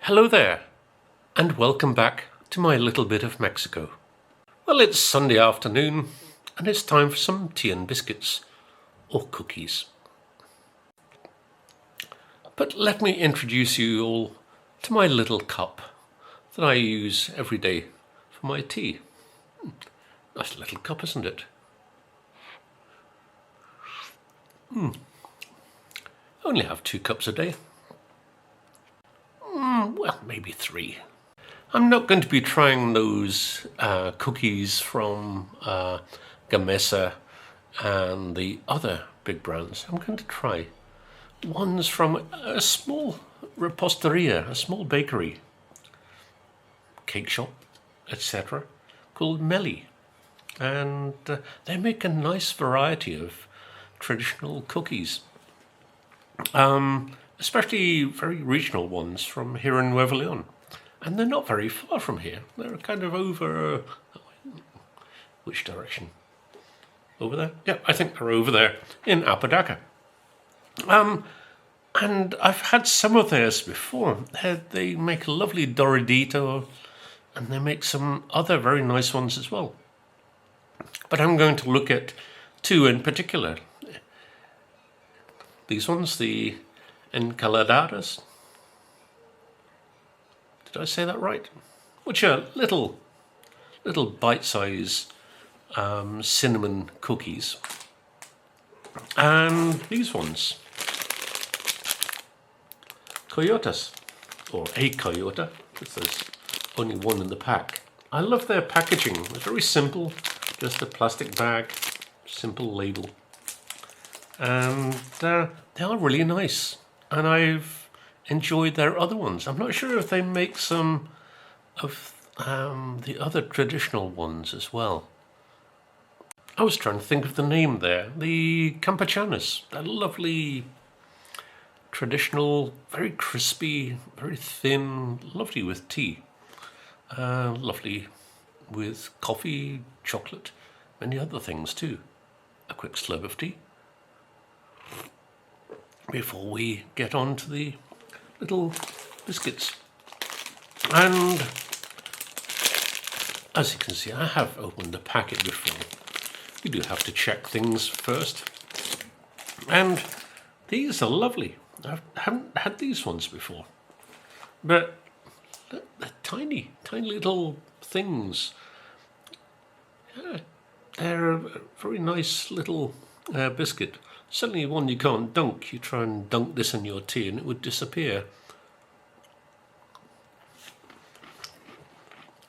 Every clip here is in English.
Hello there, and welcome back to my little bit of Mexico. Well, it's Sunday afternoon, and it's time for some tea and biscuits, or cookies. But let me introduce you all to my little cup that I use every day for my tea. Nice little cup, isn't it? I only have 2 cups a day. Well, maybe 3. I'm not going to be trying those cookies from Gamesa and the other big brands. I'm going to try ones from a small reposteria, a small bakery, cake shop, etc., called Melly. And they make a nice variety of traditional cookies. Especially very regional ones from here in Nuevo León. And they're not very far from here. They're kind of over... which direction? Over there? Yeah, I think they're over there in Apodaca. And I've had some of theirs before. They make a lovely Doradito, and they make some other very nice ones as well. But I'm going to look at 2 in particular. These ones, the encaladas. Did I say that right? Which are little bite-sized cinnamon cookies. And these ones, coyotas, or a coyota, because there's only one in the pack. I love their packaging. It's very simple, just a plastic bag, simple label. And they are really nice. And I've enjoyed their other ones. I'm not sure if they make some of the other traditional ones as well. I was trying to think of the name there. The campechanas. They're lovely, traditional, very crispy, very thin, lovely with tea. Lovely with coffee, chocolate, many other things too. A quick slurp of tea before we get on to the little biscuits. And as you can see, I have opened the packet before. You do have to check things first. And these are lovely. I haven't had these ones before. But they're tiny, tiny little things. Yeah, they're a very nice little biscuit. Certainly one you can't dunk. You try and dunk this in your tea and it would disappear.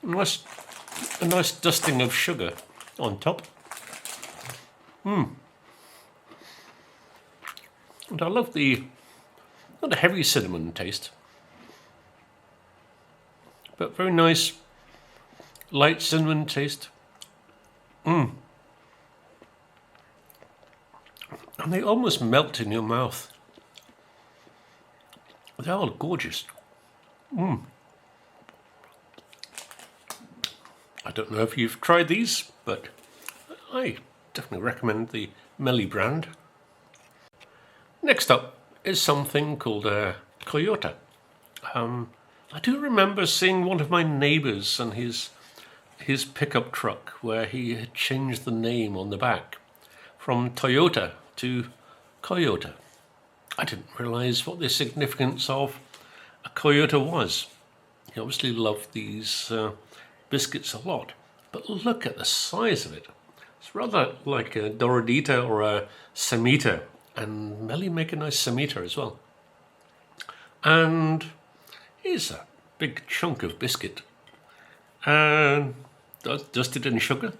A nice dusting of sugar on top. And I love the, not a heavy cinnamon taste, but very nice light cinnamon taste. And they almost melt in your mouth. They are gorgeous. I don't know if you've tried these, but I definitely recommend the Melly brand. Next up is something called a coyota. I do remember seeing one of my neighbours and his pickup truck where he had changed the name on the back from Toyota to coyota. I didn't realise what the significance of a coyota was. He obviously loved these biscuits a lot, but look at the size of it. It's rather like a Doradita or a semita, and Melly make a nice semita as well. And here's a big chunk of biscuit, and dusted in sugar.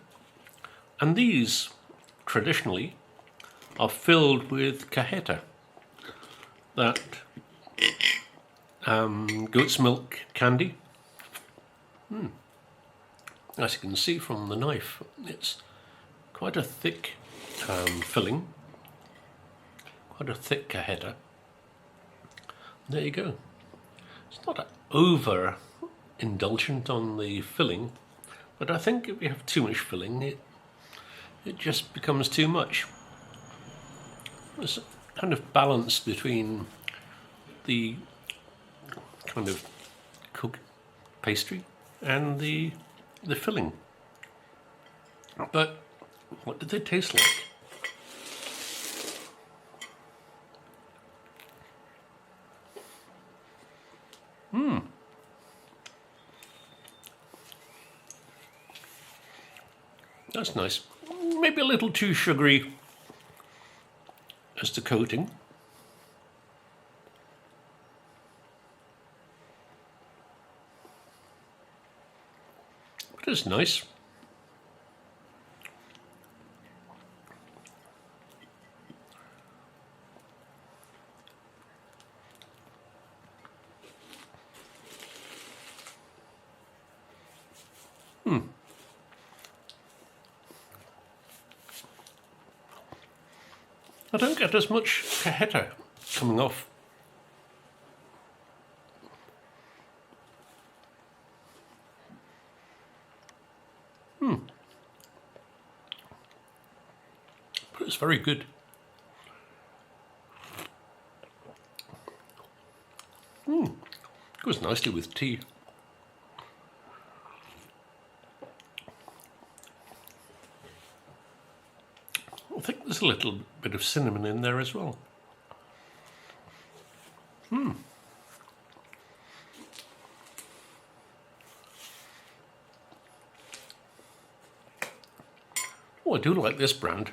And these, traditionally, are filled with cajeta, that goat's milk candy. As you can see from the knife, it's quite a thick filling, quite a thick cajeta. There you go. It's not over indulgent on the filling, but I think if you have too much filling, it just becomes too much. There's a kind of balance between the kind of pastry and the filling. But what do they taste like? That's nice. Maybe a little too sugary as the coating. But it's nice. I don't get as much cajeta coming off. But it's very good. Goes nicely with tea. I think there's a little bit of cinnamon in there as well. Oh, I do like this brand.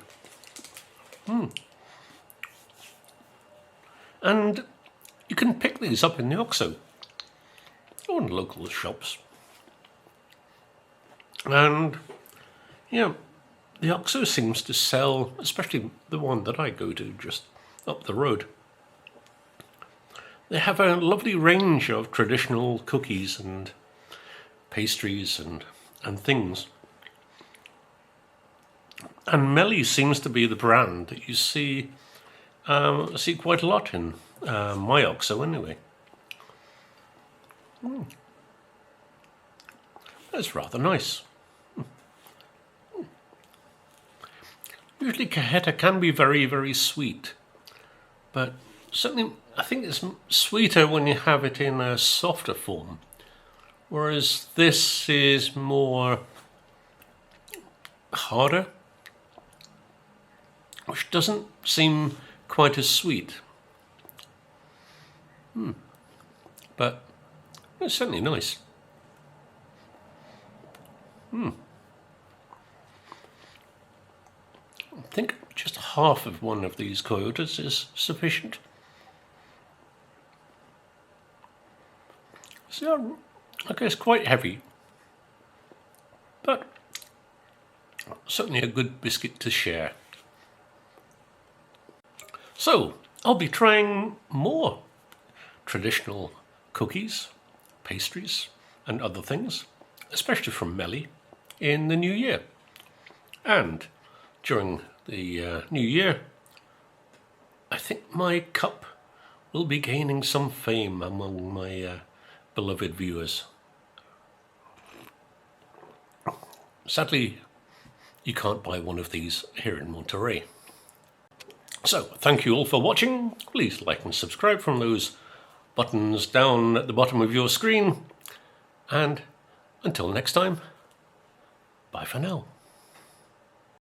And you can pick these up in the OXO or in local shops. And yeah, the OXO seems to sell, especially the one that I go to just up the road. They have a lovely range of traditional cookies and pastries and things. And Melly seems to be the brand that you see quite a lot in my OXO anyway. That's rather nice. Usually cajeta can be very, very sweet, but certainly I think it's sweeter when you have it in a softer form, whereas this is more harder, which doesn't seem quite as sweet. But it's certainly nice. I think just half of one of these coyotas is sufficient. So, I guess quite heavy, but certainly a good biscuit to share. So, I'll be trying more traditional cookies, pastries, and other things, especially from Melly, in the new year. And during the new year, I think my cup will be gaining some fame among my beloved viewers. Sadly, you can't buy one of these here in Monterey. So, thank you all for watching. Please like and subscribe from those buttons down at the bottom of your screen. And until next time, bye for now.